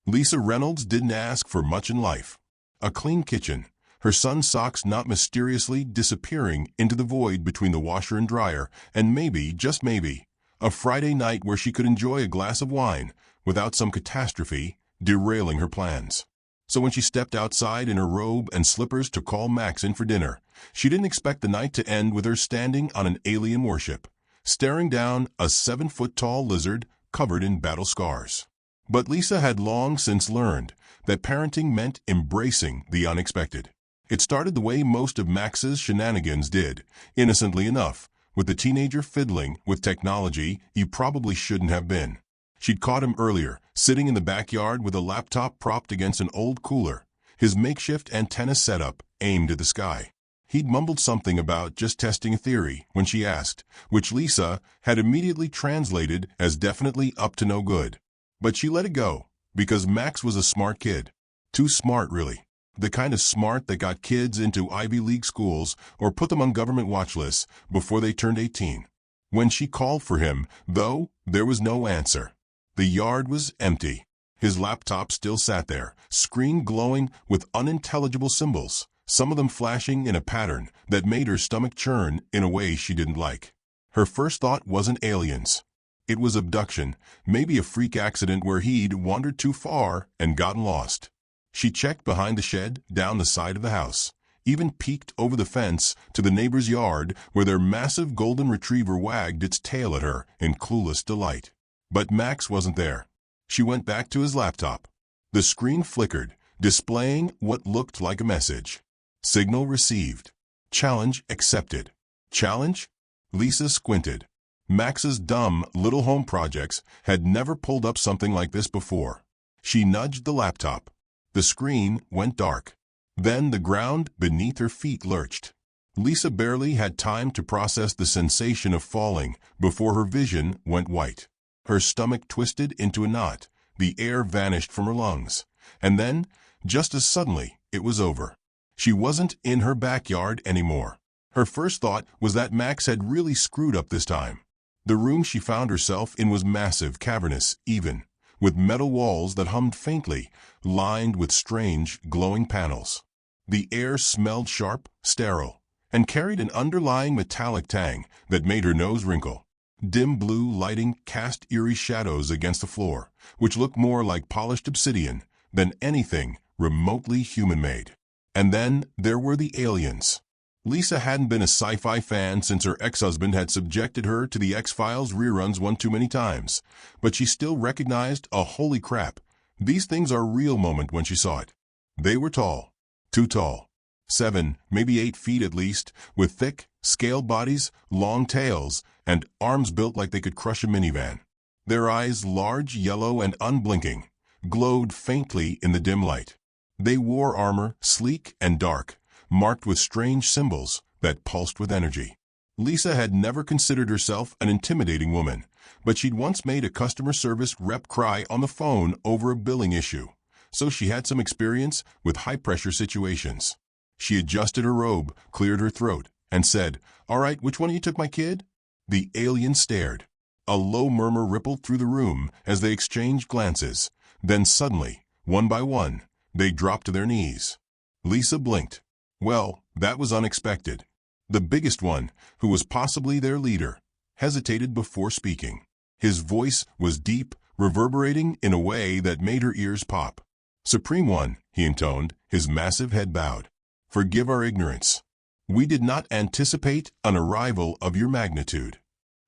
Lisa Reynolds didn't ask for much in life. A clean kitchen, her son's socks not mysteriously disappearing into the void between the washer and dryer, and maybe, just maybe, a Friday night where she could enjoy a glass of wine without some catastrophe derailing her plans. So when she stepped outside in her robe and slippers to call Max in for dinner, she didn't expect the night to end with her standing on an alien warship, staring down a 7-foot-tall lizard covered in battle scars. But Lisa had long since learned that parenting meant embracing the unexpected. It started the way most of Max's shenanigans did, innocently enough, with the teenager fiddling with technology you probably shouldn't have been. She'd caught him earlier, sitting in the backyard with a laptop propped against an old cooler, his makeshift antenna setup aimed at the sky. He'd mumbled something about just testing a theory when she asked, which Lisa had immediately translated as definitely up to no good. But she let it go, because Max was a smart kid. Too smart, really. The kind of smart that got kids into Ivy League schools or put them on government watch lists before they turned 18. When she called for him, though, there was no answer. The yard was empty. His laptop still sat there, screen glowing with unintelligible symbols, some of them flashing in a pattern that made her stomach churn in a way she didn't like. Her first thought wasn't aliens. It was abduction, maybe a freak accident where he'd wandered too far and gotten lost. She checked behind the shed, down the side of the house, even peeked over the fence to the neighbor's yard where their massive golden retriever wagged its tail at her in clueless delight. But Max wasn't there. She went back to his laptop. The screen flickered, displaying what looked like a message. Signal received. Challenge accepted. Challenge? Lisa squinted. Max's dumb little home projects had never pulled up something like this before. She nudged the laptop. The screen went dark. Then the ground beneath her feet lurched. Lisa barely had time to process the sensation of falling before her vision went white. Her stomach twisted into a knot, the air vanished from her lungs, and then, just as suddenly, it was over. She wasn't in her backyard anymore. Her first thought was that Max had really screwed up this time. The room she found herself in was massive, cavernous, even, with metal walls that hummed faintly, lined with strange, glowing panels. The air smelled sharp, sterile, and carried an underlying metallic tang that made her nose wrinkle. Dim blue lighting cast eerie shadows against the floor, which looked more like polished obsidian than anything remotely human-made. And then there were the aliens. Lisa hadn't been a sci-fi fan since her ex-husband had subjected her to the X-Files reruns one too many times, but she still recognized a holy crap, these things are real moment when she saw it. They were tall. Too tall. 7, maybe 8 feet at least, with thick, scaled bodies, long tails, and arms built like they could crush a minivan. Their eyes, large, yellow, and unblinking, glowed faintly in the dim light. They wore armor, sleek and dark, marked with strange symbols that pulsed with energy. Lisa had never considered herself an intimidating woman, but she'd once made a customer service rep cry on the phone over a billing issue, so she had some experience with high-pressure situations. She adjusted her robe, cleared her throat, and said, "All right, which one of you took my kid?" The alien stared. A low murmur rippled through the room as they exchanged glances. Then suddenly, one by one, they dropped to their knees. Lisa blinked. Well, that was unexpected. The biggest one, who was possibly their leader, hesitated before speaking. His voice was deep, reverberating in a way that made her ears pop. "Supreme One," he intoned, his massive head bowed. "Forgive our ignorance. We did not anticipate an arrival of your magnitude."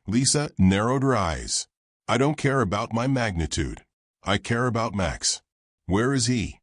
Lisa narrowed her eyes. "I don't care about my magnitude. I care about Max. Where is he?"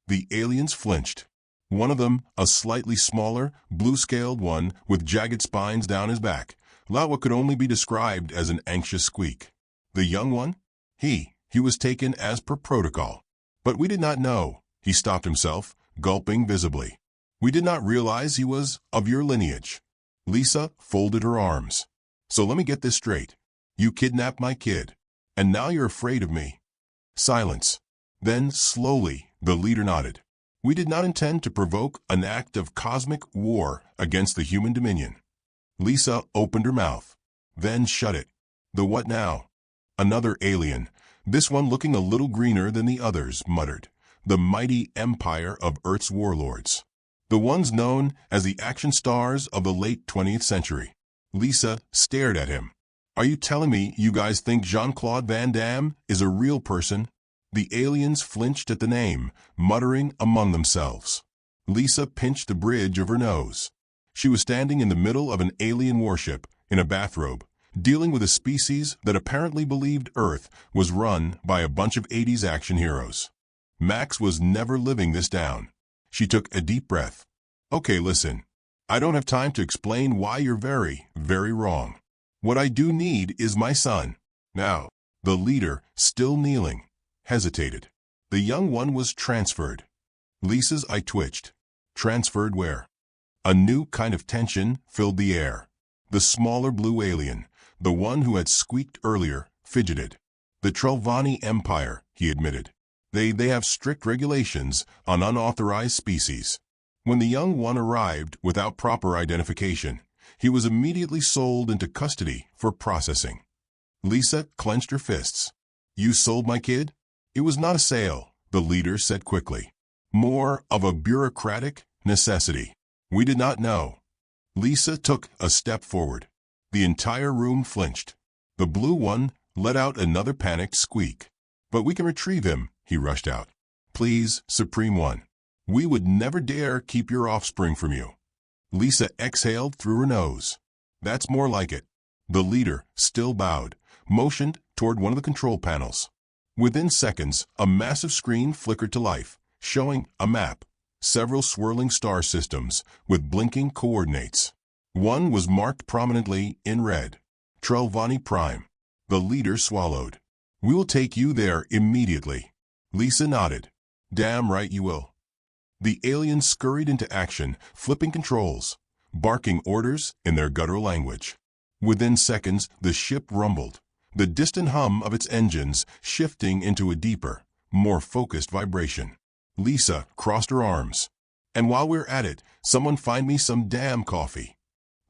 The aliens flinched. One of them, a slightly smaller, blue-scaled one with jagged spines down his back, let what could only be described as an anxious squeak. The young one? He was taken as per protocol. But we did not know. He stopped himself, gulping visibly. "We did not realize he was of your lineage." Lisa folded her arms. "So let me get this straight. You kidnapped my kid, and now you're afraid of me." Silence. Then, slowly, the leader nodded. "We did not intend to provoke an act of cosmic war against the human dominion." Lisa opened her mouth, then shut it. "The what now?" Another alien, This one looking a little greener than the others, muttered. The mighty empire of Earth's warlords. The ones known as the action stars of the late 20th century. Lisa stared at him. Are you telling me you guys think Jean-Claude Van Damme is a real person? The aliens flinched at the name, muttering among themselves. Lisa pinched the bridge of her nose. She was standing in the middle of an alien warship, in a bathrobe, dealing with a species that apparently believed Earth was run by a bunch of 80s action heroes. Max was never living this down. She took a deep breath. Okay, listen. I don't have time to explain why you're very, very wrong. What I do need is my son. Now, the leader, still kneeling, hesitated. The young one was transferred. Lisa's eye twitched. Transferred where? A new kind of tension filled the air. The smaller blue alien, the one who had squeaked earlier, fidgeted. The Trelvani Empire, he admitted. They have strict regulations on unauthorized species. When the young one arrived without proper identification, he was immediately sold into custody for processing. Lisa clenched her fists. You sold my kid? It was not a sale, the leader said quickly. More of a bureaucratic necessity. We did not know. Lisa took a step forward. The entire room flinched. The blue one let out another panicked squeak. But we can retrieve him, he rushed out. Please, Supreme One. We would never dare keep your offspring from you. Lisa exhaled through her nose. That's more like it. The leader, still bowed, motioned toward one of the control panels. Within seconds, a massive screen flickered to life, showing a map, several swirling star systems with blinking coordinates. One was marked prominently in red. Trelvani Prime. The leader swallowed. We will take you there immediately. Lisa nodded. Damn right you will. The aliens scurried into action, flipping controls, barking orders in their guttural language. Within seconds, the ship rumbled, the distant hum of its engines shifting into a deeper, more focused vibration. Lisa crossed her arms. And while we're at it, someone find me some damn coffee.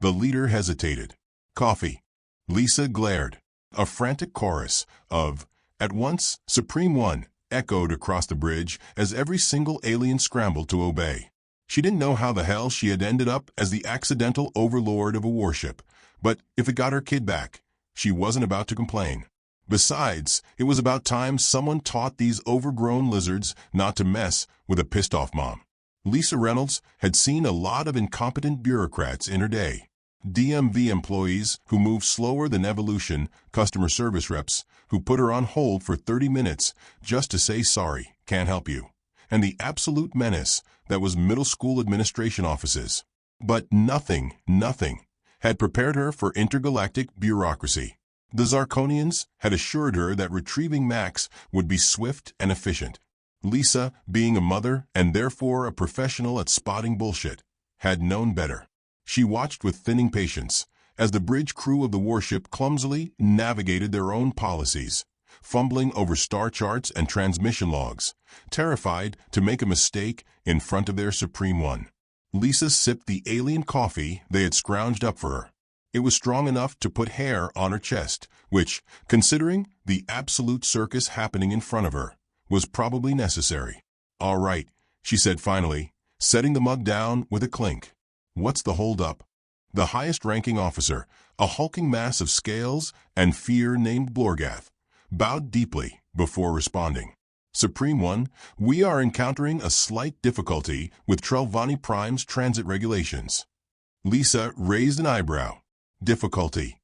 The leader hesitated. Coffee. Lisa glared. A frantic chorus of, at once, Supreme One, echoed across the bridge as every single alien scrambled to obey. She didn't know how the hell she had ended up as the accidental overlord of a warship, but if it got her kid back, she wasn't about to complain. Besides, it was about time someone taught these overgrown lizards not to mess with a pissed-off mom. Lisa Reynolds had seen a lot of incompetent bureaucrats in her day. DMV employees who moved slower than evolution, customer service reps who put her on hold for 30 minutes just to say sorry, can't help you, and the absolute menace that was middle school administration offices. But nothing had prepared her for intergalactic bureaucracy. The Zarkonians had assured her that retrieving Max would be swift and efficient. Lisa, being a mother and therefore a professional at spotting bullshit, had known better. She watched with thinning patience as the bridge crew of the warship clumsily navigated their own policies, fumbling over star charts and transmission logs, terrified to make a mistake in front of their Supreme One. Lisa sipped the alien coffee they had scrounged up for her. It was strong enough to put hair on her chest, which, considering the absolute circus happening in front of her, was probably necessary. All right, she said finally, setting the mug down with a clink. What's the hold-up? The highest-ranking officer, a hulking mass of scales and fear named Blorgath, bowed deeply before responding. Supreme One, we are encountering a slight difficulty with Trelvani Prime's transit regulations. Lisa raised an eyebrow. Difficulty.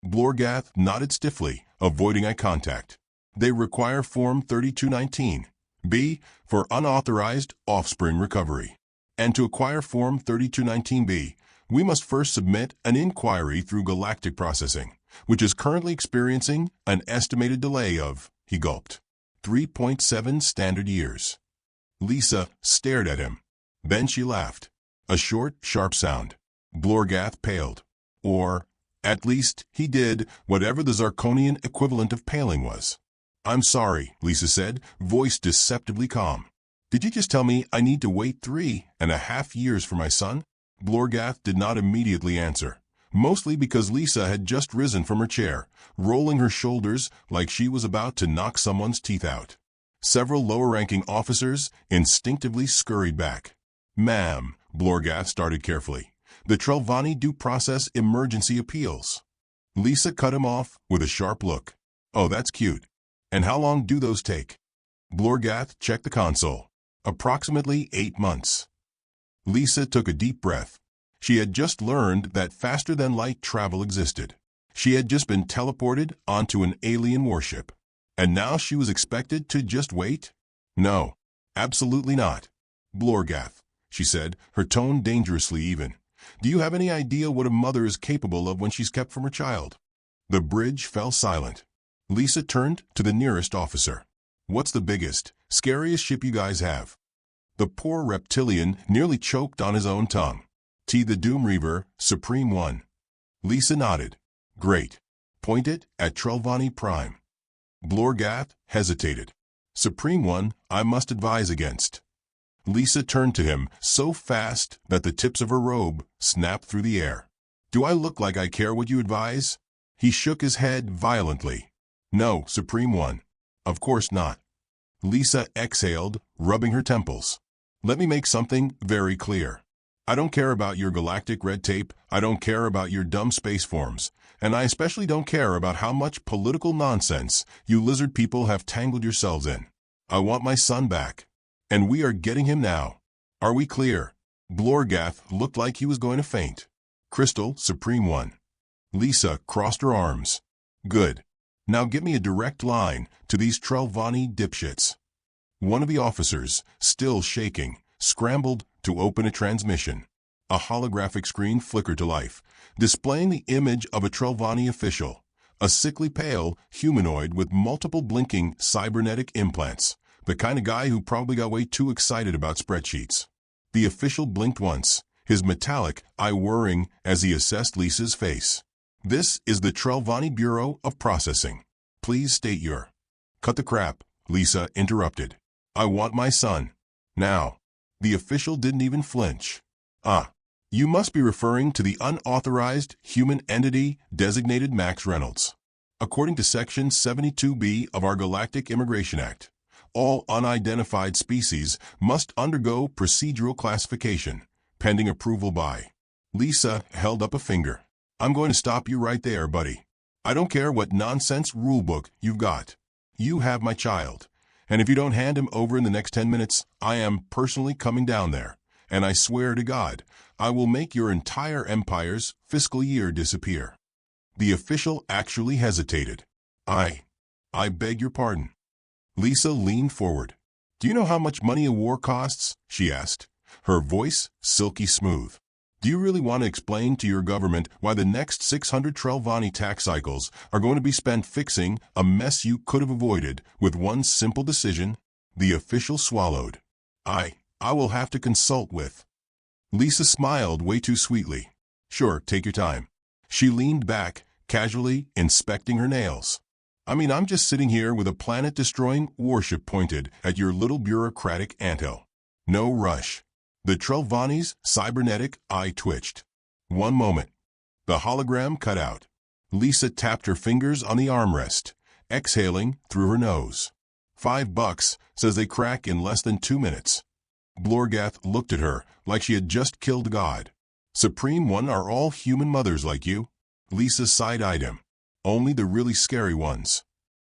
Blorgath nodded stiffly, avoiding eye contact. They require Form 3219, B, for unauthorized offspring recovery. And to acquire Form 3219B, we must first submit an inquiry through Galactic Processing, which is currently experiencing an estimated delay of, he gulped, 3.7 standard years. Lisa stared at him. Then she laughed. A short, sharp sound. Blorgath paled. Or, at least, he did whatever the Zarkonian equivalent of paling was. I'm sorry, Lisa said, voice deceptively calm. Did you just tell me I need to wait 3.5 years for my son? Blorgath did not immediately answer, mostly because Lisa had just risen from her chair, rolling her shoulders like she was about to knock someone's teeth out. Several lower-ranking officers instinctively scurried back. "Ma'am," Blorgath started carefully, "the Trelvani due process emergency appeals." Lisa cut him off with a sharp look. "Oh, that's cute. And how long do those take?" Blorgath checked the console. "Approximately 8 months." Lisa took a deep breath. She had just learned that faster-than-light travel existed. She had just been teleported onto an alien warship. And now she was expected to just wait? "No, absolutely not. Blorgath," she said, her tone dangerously even. "Do you have any idea what a mother is capable of when she's kept from her child?" The bridge fell silent. Lisa turned to the nearest officer. "What's the biggest, scariest ship you guys have?" The poor reptilian nearly choked on his own tongue. "The Doom Reaver, Supreme One." Lisa nodded. "Great. Point it at Trelvani Prime." Blorgath hesitated. "Supreme One, I must advise against." Lisa turned to him so fast that the tips of her robe snapped through the air. "Do I look like I care what you advise?" He shook his head violently. "No, Supreme One. Of course not." Lisa exhaled, rubbing her temples. "Let me make something very clear. I don't care about your galactic red tape, I don't care about your dumb space forms, and I especially don't care about how much political nonsense you lizard people have tangled yourselves in. I want my son back. And we are getting him now. Are we clear?" Blorgath looked like he was going to faint. "Crystal, Supreme One." Lisa crossed her arms. "Good. Now get me a direct line to these Trelvani dipshits." One of the officers, still shaking, scrambled to open a transmission. A holographic screen flickered to life, displaying the image of a Trelvani official, a sickly pale humanoid with multiple blinking cybernetic implants, the kind of guy who probably got way too excited about spreadsheets. The official blinked once, his metallic eye whirring as he assessed Lisa's face. "This is the Trelvani Bureau of Processing. Please state your—" "Cut the crap," Lisa interrupted. "I want my son. Now." The official didn't even flinch. "Ah, you must be referring to the unauthorized human entity designated Max Reynolds. According to Section 72B of our Galactic Immigration Act, all unidentified species must undergo procedural classification, pending approval by—" Lisa held up a finger. "I'm going to stop you right there, buddy. I don't care what nonsense rulebook you've got. You have my child. And if you don't hand him over in the next 10 minutes, I am personally coming down there. And I swear to God, I will make your entire empire's fiscal year disappear." The official actually hesitated. I beg your pardon." Lisa leaned forward. "Do you know how much money a war costs?" she asked, her voice silky smooth. "Do you really want to explain to your government why the next 600 Trelvani tax cycles are going to be spent fixing a mess you could have avoided with one simple decision?" The official swallowed. I will have to consult with—" Lisa smiled way too sweetly. "Sure, take your time." She leaned back, casually inspecting her nails. I'm just sitting here with a planet-destroying warship pointed at your little bureaucratic anthill. No rush." The Trelvani's cybernetic eye twitched. "One moment." The hologram cut out. Lisa tapped her fingers on the armrest, exhaling through her nose. $5 says they crack in less than 2 minutes. Blorgath looked at her like she had just killed God. "Supreme One are all human mothers like you?" Lisa side-eyed him. "Only the really scary ones."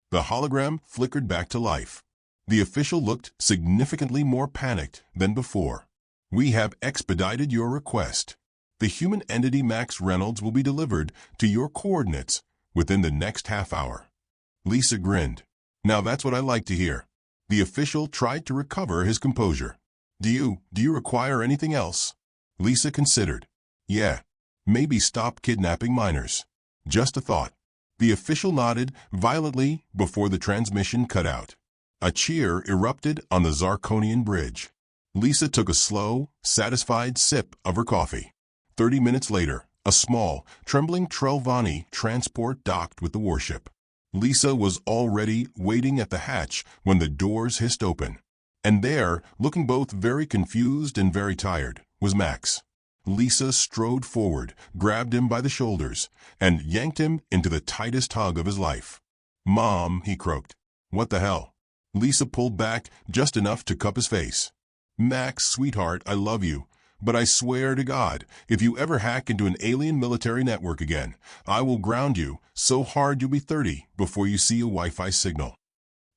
The hologram flickered back to life. The official looked significantly more panicked than before. "We have expedited your request. The human entity Max Reynolds will be delivered to your coordinates within the next half hour." Lisa grinned. "Now that's what I like to hear." The official tried to recover his composure. Do you require anything else?" Lisa considered. "Yeah, maybe stop kidnapping minors. Just a thought." The official nodded violently before the transmission cut out. A cheer erupted on the Zarkonian bridge. Lisa took a slow, satisfied sip of her coffee. 30 minutes later, a small, trembling Trelvani transport docked with the warship. Lisa was already waiting at the hatch when the doors hissed open. And there, looking both very confused and very tired, was Max. Lisa strode forward, grabbed him by the shoulders, and yanked him into the tightest hug of his life. "Mom," he croaked. "What the hell?" Lisa pulled back just enough to cup his face. "Max, sweetheart, I love you. But I swear to God, if you ever hack into an alien military network again, I will ground you so hard you'll be 30 before you see a Wi-Fi signal."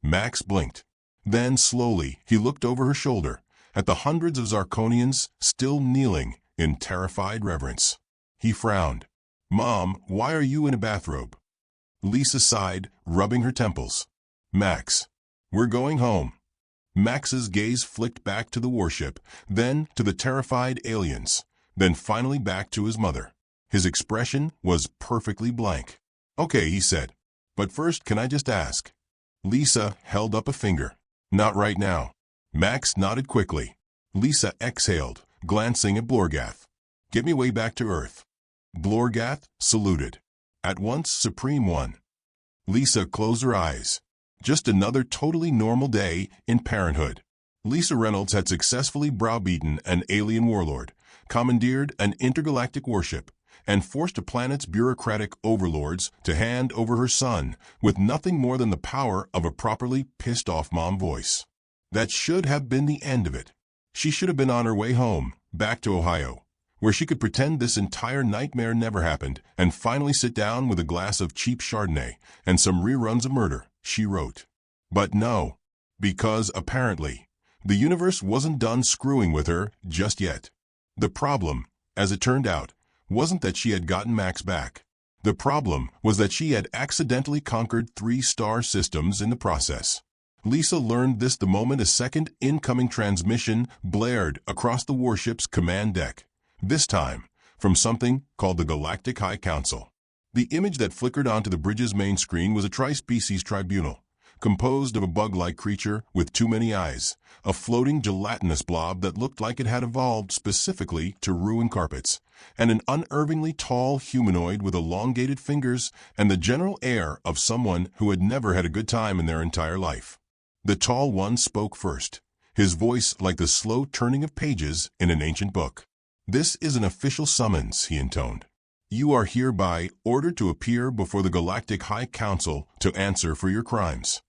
Max blinked. Then, slowly, he looked over her shoulder at the hundreds of Zarkonians still kneeling in terrified reverence. He frowned. "Mom, why are you in a bathrobe?" Lisa sighed, rubbing her temples. "Max, we're going home." Max's gaze flicked back to the warship, then to the terrified aliens, then finally back to his mother. His expression was perfectly blank. "Okay," he said. "But first, can I just ask?" Lisa held up a finger. "Not right now." Max nodded quickly. Lisa exhaled, glancing at Blorgath. "Get me way back to Earth." Blorgath saluted. "At once, Supreme One." Lisa closed her eyes. Just another totally normal day in parenthood. Lisa Reynolds had successfully browbeaten an alien warlord, commandeered an intergalactic warship, and forced a planet's bureaucratic overlords to hand over her son with nothing more than the power of a properly pissed-off mom voice. That should have been the end of it. She should have been on her way home, back to Ohio, where she could pretend this entire nightmare never happened and finally sit down with a glass of cheap Chardonnay and some reruns of Murder, She Wrote. But no, because apparently, the universe wasn't done screwing with her just yet. The problem, as it turned out, wasn't that she had gotten Max back. The problem was that she had accidentally conquered 3 star systems in the process. Lisa learned this the moment a second incoming transmission blared across the warship's command deck. This time, from something called the Galactic High Council. The image that flickered onto the bridge's main screen was a tri-species tribunal, composed of a bug-like creature with too many eyes, a floating gelatinous blob that looked like it had evolved specifically to ruin carpets, and an unervingly tall humanoid with elongated fingers and the general air of someone who had never had a good time in their entire life. The tall one spoke first, his voice like the slow turning of pages in an ancient book. "This is an official summons," he intoned. "You are hereby ordered to appear before the Galactic High Council to answer for your crimes."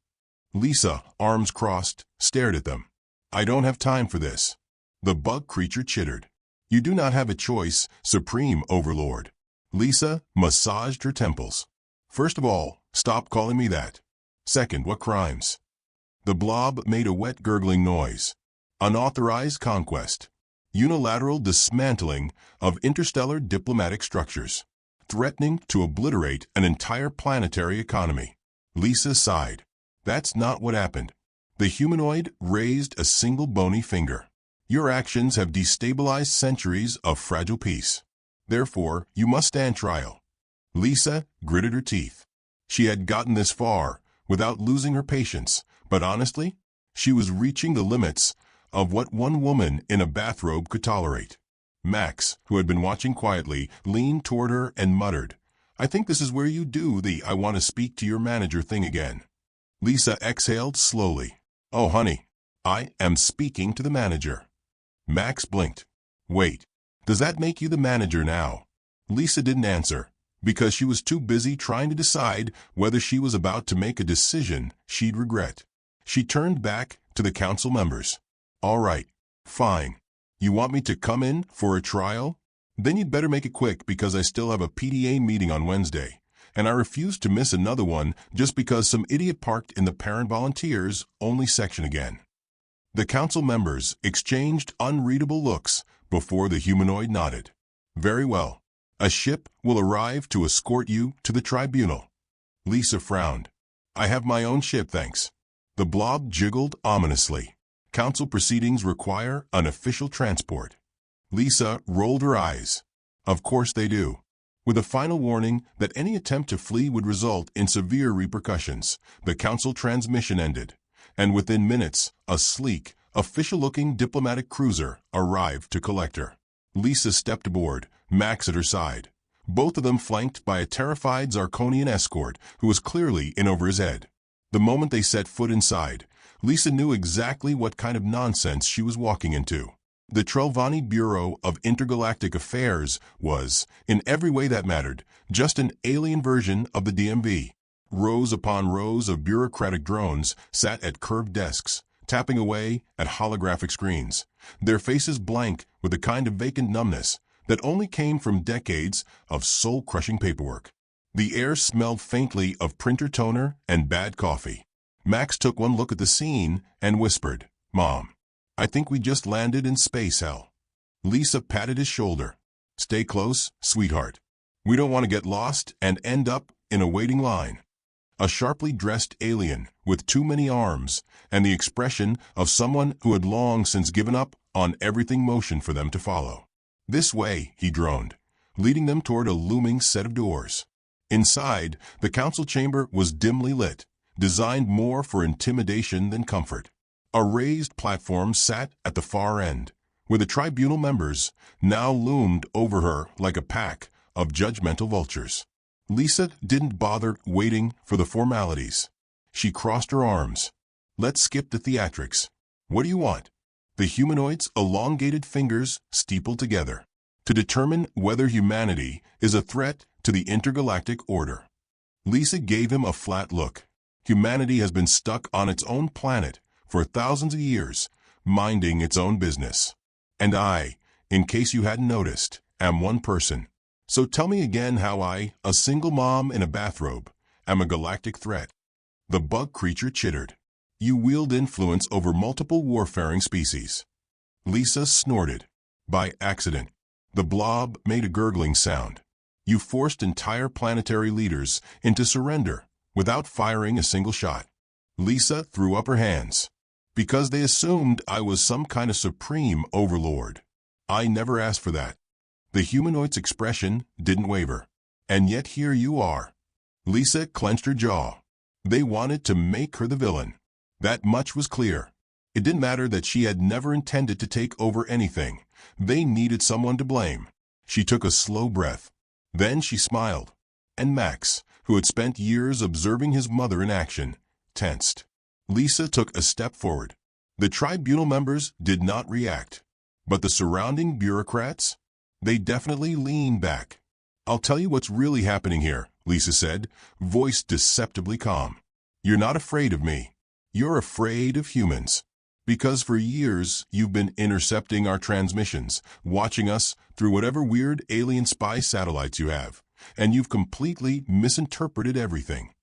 Lisa, arms crossed, stared at them. "I don't have time for this." The bug creature chittered. "You do not have a choice, Supreme Overlord." Lisa massaged her temples. "First of all, stop calling me that. Second, what crimes?" The blob made a wet gurgling noise. "Unauthorized conquest. Unilateral dismantling of interstellar diplomatic structures. Threatening to obliterate an entire planetary economy." Lisa sighed. "That's not what happened." The humanoid raised a single bony finger. "Your actions have destabilized centuries of fragile peace. Therefore, you must stand trial." Lisa gritted her teeth. She had gotten this far without losing her patience, but honestly, she was reaching the limits of what one woman in a bathrobe could tolerate. Max, who had been watching quietly, leaned toward her and muttered, "I think this is where you do the 'I want to speak to your manager' thing again." Lisa exhaled slowly. "Oh, honey, I am speaking to the manager." Max blinked. "Wait, does that make you the manager now?" Lisa didn't answer, because she was too busy trying to decide whether she was about to make a decision she'd regret. She turned back to the council members. "All right, fine. You want me to come in for a trial? Then you'd better make it quick because I still have a PDA meeting on Wednesday, and I refuse to miss another one just because some idiot parked in the parent volunteers only section again." The council members exchanged unreadable looks before the humanoid nodded. "Very well. A ship will arrive to escort you to the tribunal." Lisa frowned. "I have my own ship, thanks." The blob jiggled ominously. "Council proceedings require an official transport." Lisa rolled her eyes. "Of course they do." With a final warning that any attempt to flee would result in severe repercussions, the council transmission ended, and within minutes, a sleek, official-looking diplomatic cruiser arrived to collect her. Lisa stepped aboard, Max at her side, both of them flanked by a terrified Zarkonian escort who was clearly in over his head. The moment they set foot inside, Lisa knew exactly what kind of nonsense she was walking into. The Trelvani Bureau of Intergalactic Affairs was, in every way that mattered, just an alien version of the DMV. Rows upon rows of bureaucratic drones sat at curved desks, tapping away at holographic screens, their faces blank with a kind of vacant numbness that only came from decades of soul-crushing paperwork. The air smelled faintly of printer toner and bad coffee. Max took one look at the scene and whispered, "Mom, I think we just landed in space hell." Lisa patted his shoulder. "Stay close, sweetheart. We don't want to get lost and end up in a waiting line." A sharply dressed alien with too many arms and the expression of someone who had long since given up on everything motion for them to follow. "This way," he droned, leading them toward a looming set of doors. Inside, the council chamber was dimly lit, designed more for intimidation than comfort. A raised platform sat at the far end, where the tribunal members now loomed over her like a pack of judgmental vultures. Lisa didn't bother waiting for the formalities. She crossed her arms. "Let's skip the theatrics. What do you want?" The humanoid's elongated fingers steepled together, to determine whether humanity is a threat to the intergalactic order. Lisa gave him a flat look. Humanity has been stuck on its own planet for thousands of years, minding its own business. And I, in case you hadn't noticed, am one person. So tell me again how I, a single mom in a bathrobe, am a galactic threat. The bug creature chittered. "You wield influence over multiple warfaring species." Lisa snorted. "By accident." The blob made a gurgling sound. "You forced entire planetary leaders into surrender without firing a single shot." Lisa threw up her hands. "Because they assumed I was some kind of supreme overlord. I never asked for that." The humanoid's expression didn't waver. "And yet here you are." Lisa clenched her jaw. They wanted to make her the villain. That much was clear. It didn't matter that she had never intended to take over anything. They needed someone to blame. She took a slow breath. Then she smiled. And Max, who had spent years observing his mother in action, tensed. Lisa took a step forward. The tribunal members did not react. But the surrounding bureaucrats? They definitely leaned back. "I'll tell you what's really happening here," Lisa said, voice deceptively calm. "You're not afraid of me. You're afraid of humans. Because for years you've been intercepting our transmissions, watching us through whatever weird alien spy satellites you have, and you've completely misinterpreted everything."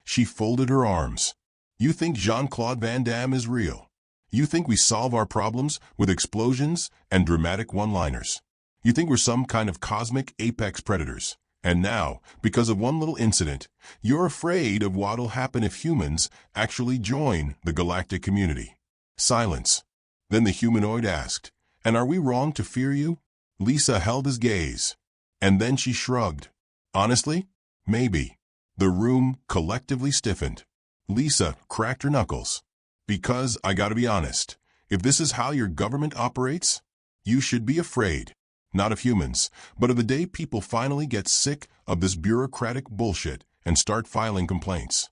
She folded her arms. "You think Jean-Claude Van Damme is real. You think we solve our problems with explosions and dramatic one-liners. You think we're some kind of cosmic apex predators. And now, because of one little incident, you're afraid of what'll happen if humans actually join the galactic community." Silence. Then the humanoid asked, "And are we wrong to fear you?" Lisa held his gaze. And then she shrugged. "Honestly? Maybe." The room collectively stiffened. Lisa cracked her knuckles. "Because I gotta be honest, if this is how your government operates, you should be afraid. Not of humans, but of the day people finally get sick of this bureaucratic bullshit and start filing complaints."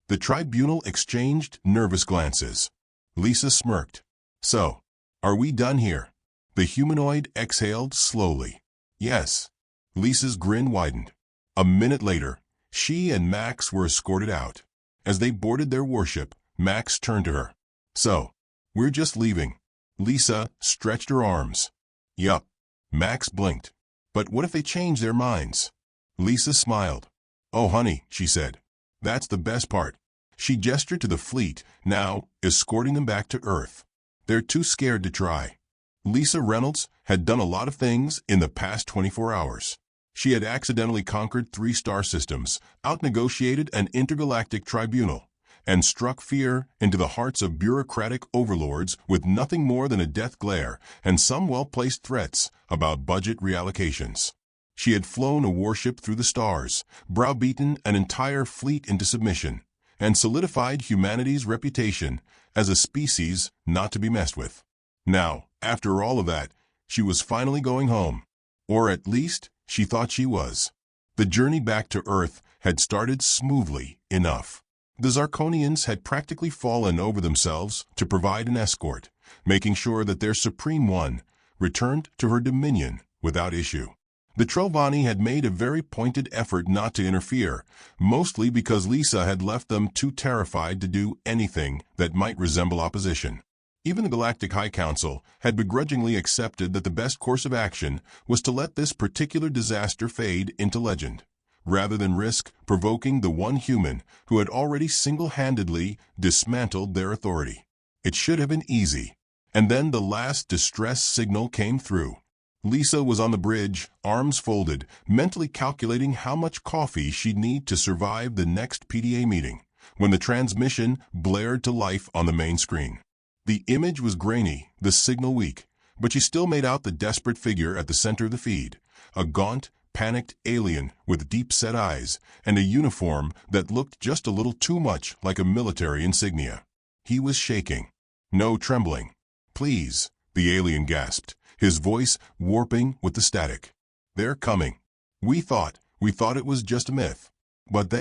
The tribunal exchanged nervous glances. Lisa smirked. "So, are we done here?" The humanoid exhaled slowly. "Yes." Lisa's grin widened. A minute later, she and Max were escorted out. As they boarded their warship, Max turned to her. "So, we're just leaving." Lisa stretched her arms. "Yup." Max blinked. "But what if they change their minds?" Lisa smiled. "Oh, honey," she said. "That's the best part." She gestured to the fleet, now escorting them back to Earth. "They're too scared to try." Lisa Reynolds had done a lot of things in the past 24 hours. She had accidentally conquered 3 star systems, outnegotiated an intergalactic tribunal, and struck fear into the hearts of bureaucratic overlords with nothing more than a death glare and some well-placed threats about budget reallocations. She had flown a warship through the stars, browbeaten an entire fleet into submission, and solidified humanity's reputation as a species not to be messed with. Now, after all of that, she was finally going home. Or at least, she thought she was. The journey back to Earth had started smoothly enough. The Zarkonians had practically fallen over themselves to provide an escort, making sure that their Supreme One returned to her dominion without issue. The Trovani had made a very pointed effort not to interfere, mostly because Lisa had left them too terrified to do anything that might resemble opposition. Even the Galactic High Council had begrudgingly accepted that the best course of action was to let this particular disaster fade into legend, rather than risk provoking the one human who had already single-handedly dismantled their authority. It should have been easy. And then the last distress signal came through. Lisa was on the bridge, arms folded, mentally calculating how much coffee she'd need to survive the next PDA meeting, when the transmission blared to life on the main screen. The image was grainy, the signal weak, but she still made out the desperate figure at the center of the feed, a gaunt, panicked alien with deep-set eyes and a uniform that looked just a little too much like a military insignia. He was shaking. No trembling. "Please," the alien gasped, his voice warping with the static. "They're coming. We thought it was just a myth. But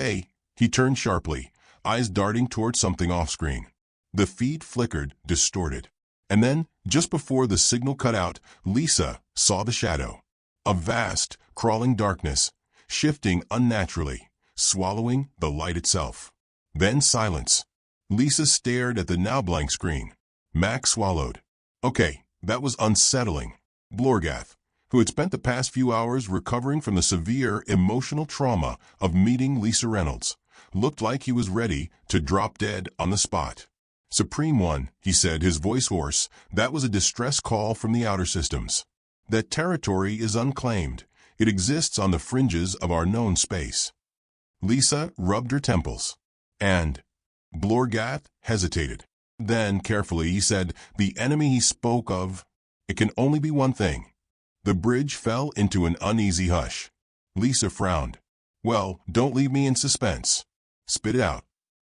he turned sharply, eyes darting toward something off-screen. The feed flickered, distorted. And then, just before the signal cut out, Lisa saw the shadow. A vast, crawling darkness, shifting unnaturally, swallowing the light itself. Then silence. Lisa stared at the now blank screen. Max swallowed. Okay, that was unsettling. Blorgath, who had spent the past few hours recovering from the severe emotional trauma of meeting Lisa Reynolds, looked like he was ready to drop dead on the spot. "Supreme One," he said, his voice hoarse, "that was a distress call from the outer systems. That territory is unclaimed. It exists on the fringes of our known space." Lisa rubbed her temples. "And?" Blorgath hesitated. Then, carefully, he said, "The enemy he spoke of, it can only be one thing." The bridge fell into an uneasy hush. Lisa frowned. "Well, don't leave me in suspense. Spit it out."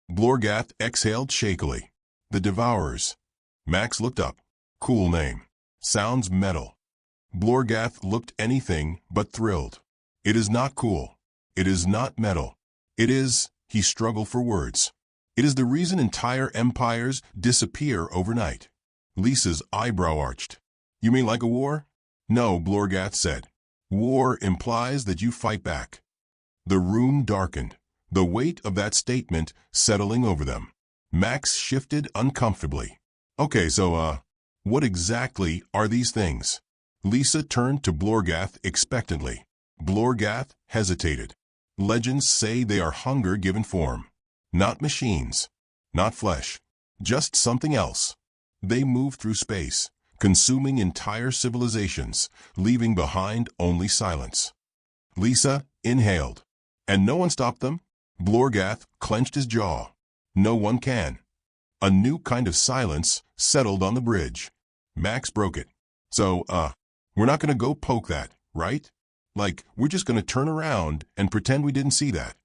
Blorgath exhaled shakily. "The Devourers." Max looked up. "Cool name. Sounds metal." Blorgath looked anything but thrilled. "It is not cool. It is not metal. It is," he struggled for words. "It is the reason entire empires disappear overnight." Lisa's eyebrow arched. "You mean like a war?" "No," Blorgath said. "War implies that you fight back." The room darkened, the weight of that statement settling over them. Max shifted uncomfortably. "Okay, so, what exactly are these things?" Lisa turned to Blorgath expectantly. Blorgath hesitated. "Legends say they are hunger given form. Not machines. Not flesh. Just something else. They move through space, consuming entire civilizations, leaving behind only silence." Lisa inhaled. "And no one stopped them?" Blorgath clenched his jaw. "No one can." A new kind of silence settled on the bridge. Max broke it. "So, we're not going to go poke that, right? Like, we're just going to turn around and pretend we didn't see that?"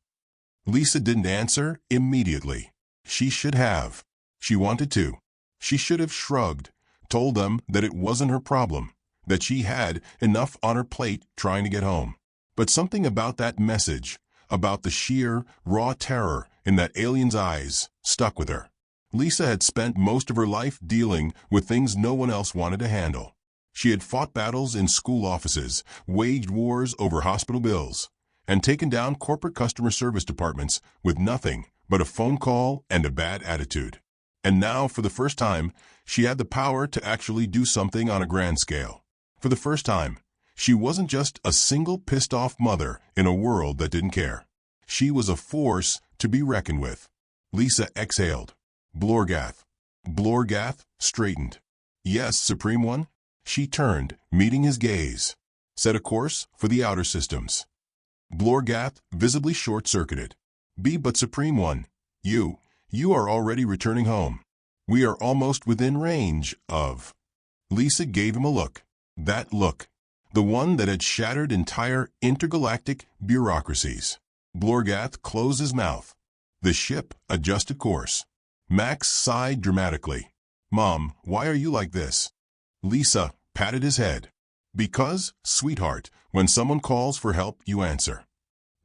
Lisa didn't answer immediately. She should have. She wanted to. She should have shrugged, told them that it wasn't her problem, that she had enough on her plate trying to get home. But something about that message, about the sheer, raw terror in that alien's eyes, stuck with her. Lisa had spent most of her life dealing with things no one else wanted to handle. She had fought battles in school offices, waged wars over hospital bills, and taken down corporate customer service departments with nothing but a phone call and a bad attitude. And now, for the first time, she had the power to actually do something on a grand scale. For the first time, she wasn't just a single pissed-off mother in a world that didn't care. She was a force to be reckoned with. Lisa exhaled. Blorgath. Blorgath straightened. "Yes, Supreme One?" She turned, meeting his gaze. "Set a course for the outer systems." Blorgath visibly short-circuited. But Supreme One, you are already returning home. We are almost within range of." Lisa gave him a look. That look. The one that had shattered entire intergalactic bureaucracies. Blorgath closed his mouth. The ship adjusted course. Max sighed dramatically. "Mom, why are you like this?" Lisa patted his head. "Because, sweetheart, when someone calls for help, you answer."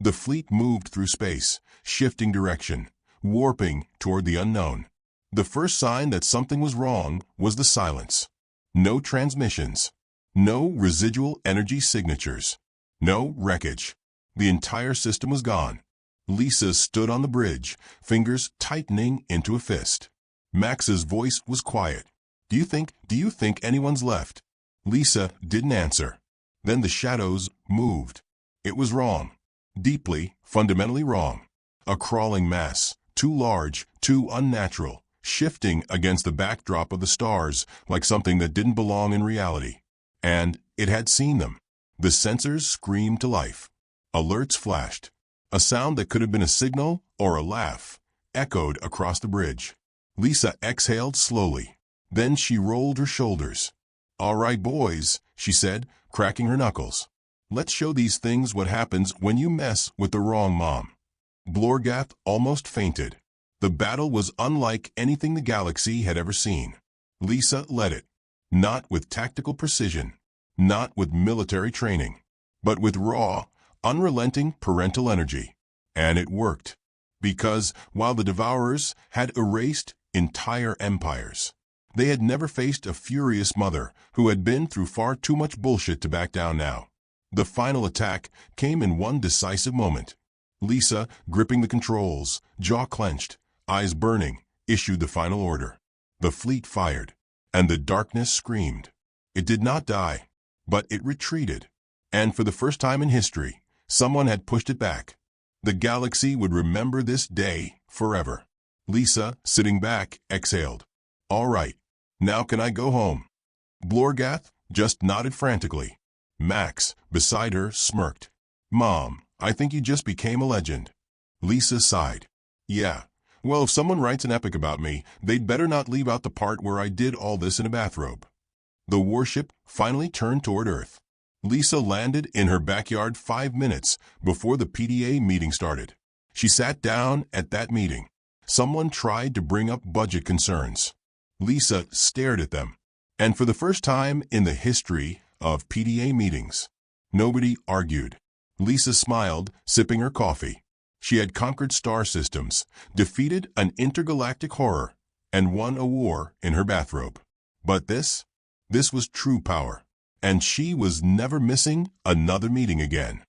The fleet moved through space, shifting direction, warping toward the unknown. The first sign that something was wrong was the silence. No transmissions. No residual energy signatures. No wreckage. The entire system was gone. Lisa stood on the bridge, fingers tightening into a fist. Max's voice was quiet. Do you think anyone's left?" Lisa didn't answer. Then the shadows moved. It was wrong. Deeply, fundamentally wrong. A crawling mass, too large, too unnatural, shifting against the backdrop of the stars like something that didn't belong in reality. And it had seen them. The sensors screamed to life. Alerts flashed. A sound that could have been a signal or a laugh echoed across the bridge. Lisa exhaled slowly. Then she rolled her shoulders. "All right, boys," she said, cracking her knuckles. "Let's show these things what happens when you mess with the wrong mom." Blorgath almost fainted. The battle was unlike anything the galaxy had ever seen. Lisa led it. Not with tactical precision, not with military training, but with raw, unrelenting parental energy. And it worked. Because while the Devourers had erased entire empires, they had never faced a furious mother who had been through far too much bullshit to back down now. The final attack came in one decisive moment. Lisa, gripping the controls, jaw clenched, eyes burning, issued the final order. The fleet fired, and the darkness screamed. It did not die, but it retreated. And for the first time in history, someone had pushed it back. The galaxy would remember this day forever. Lisa, sitting back, exhaled. "All right, now can I go home?" Blorgath just nodded frantically. Max, beside her, smirked. "Mom, I think you just became a legend." Lisa sighed. "Yeah, well, if someone writes an epic about me, they'd better not leave out the part where I did all this in a bathrobe." The warship finally turned toward Earth. Lisa landed in her backyard 5 minutes before the PDA meeting started. She sat down at that meeting. Someone tried to bring up budget concerns. Lisa stared at them. And for the first time in the history of PDA meetings, nobody argued. Lisa smiled, sipping her coffee. She had conquered star systems, defeated an intergalactic horror, and won a war in her bathrobe. But this was true power. And she was never missing another meeting again.